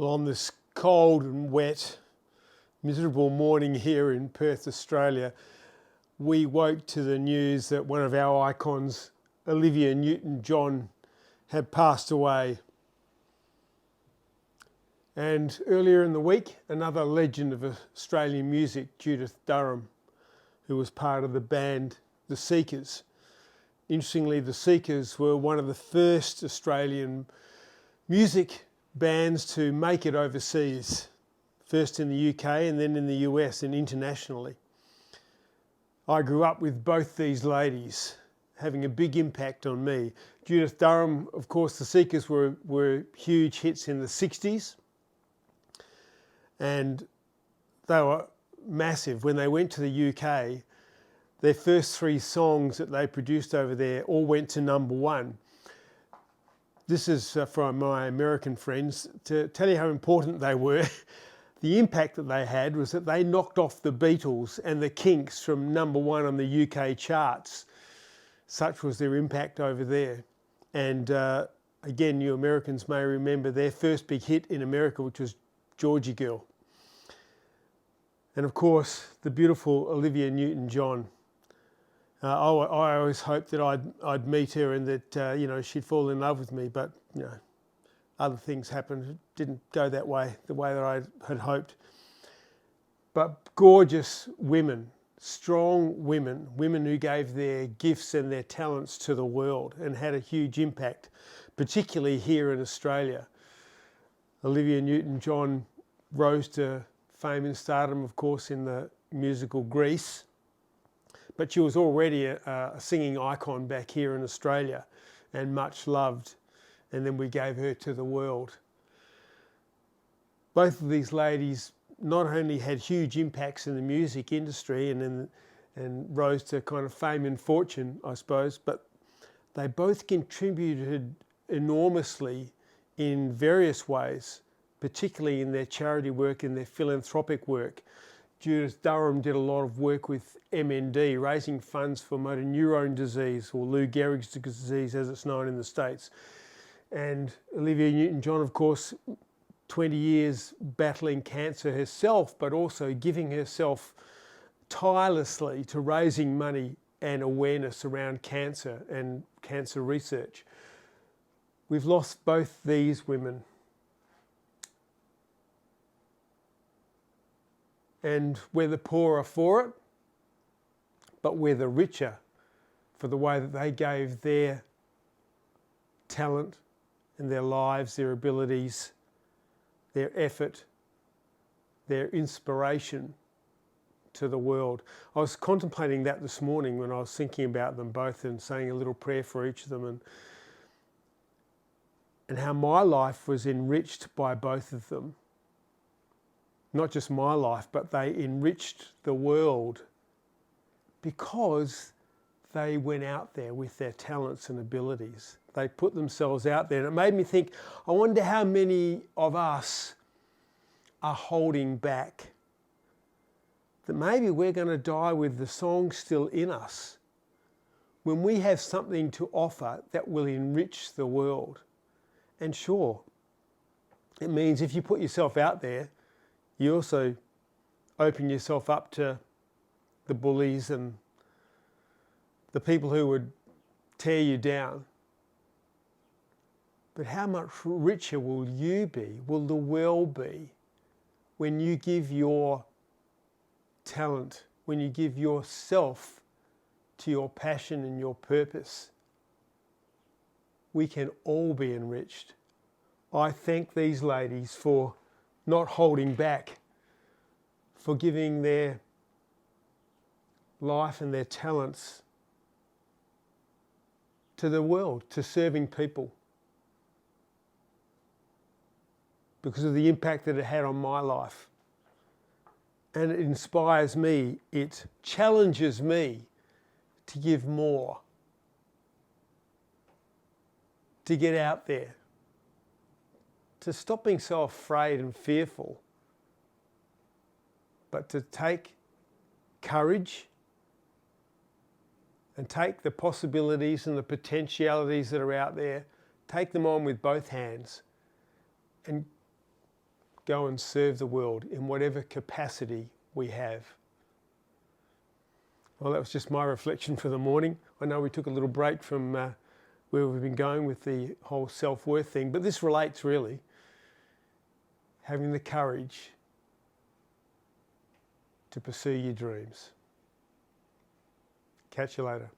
Well, on this cold and wet, miserable morning here in Perth, Australia, we woke to the news that one of our icons, Olivia Newton-John, had passed away. And earlier in the week, another legend of Australian music, Judith, who was part of the band The Seekers. Interestingly, The Seekers were one of the first Australian music bands to make it overseas, first in the UK and then in the US and internationally. I grew up with both these ladies having a big impact on me. Judith Durham, of course, The Seekers were huge hits in the 60s, and they were massive. When they went to the UK, their first 3 songs that they produced over there all went to #1. This is from my American friends. To tell you how important they were, the impact that they had was that they knocked off the Beatles and the Kinks from #1 on the UK charts. Such was their impact over there. And again, you Americans may remember their first big hit in America, which was Georgie Girl. And of course, the beautiful Olivia Newton-John. I always hoped that I'd meet her and that she'd fall in love with me, but other things happened. It didn't go that way, the way that I had hoped. But gorgeous women, strong women, women who gave their gifts and their talents to the world and had a huge impact, particularly here in Australia. Olivia Newton-John rose to fame and stardom, of course, in the musical Grease. But she was already a singing icon back here in Australia and much loved. And then we gave her to the world. Both of these ladies not only had huge impacts in the music industry and rose to kind of fame and fortune, I suppose, but they both contributed enormously in various ways, particularly in their charity work and their philanthropic work. Judith Durham did a lot of work with MND, raising funds for motor neurone disease, or Lou Gehrig's disease as it's known in the States. And Olivia Newton-John, of course, 20 years battling cancer herself, but also giving herself tirelessly to raising money and awareness around cancer and cancer research. We've lost both these women. And we're the poorer for it, but we're the richer for the way that they gave their talent and their lives, their abilities, their effort, their inspiration to the world. I was contemplating that this morning when I was thinking about them both and saying a little prayer for each of them, and how my life was enriched by both of them. Not just my life, but they enriched the world because they went out there with their talents and abilities. They put themselves out there. And it made me think, I wonder how many of us are holding back. That maybe we're going to die with the song still in us when we have something to offer that will enrich the world. And sure, it means if you put yourself out there, you also open yourself up to the bullies and the people who would tear you down. But how much richer will you be, will the world be, when you give your talent, when you give yourself to your passion and your purpose? We can all be enriched. I thank these ladies for not holding back, for giving their life and their talents to the world, to serving people, because of the impact that it had on my life. And it inspires me, it challenges me to give more, to get out there, to stop being so afraid and fearful, but to take courage and take the possibilities and the potentialities that are out there, take them on with both hands and go and serve the world in whatever capacity we have. Well, that was just my reflection for the morning. I know we took a little break from where we've been going with the whole self-worth thing, but this relates really. Having the courage to pursue your dreams. Catch you later.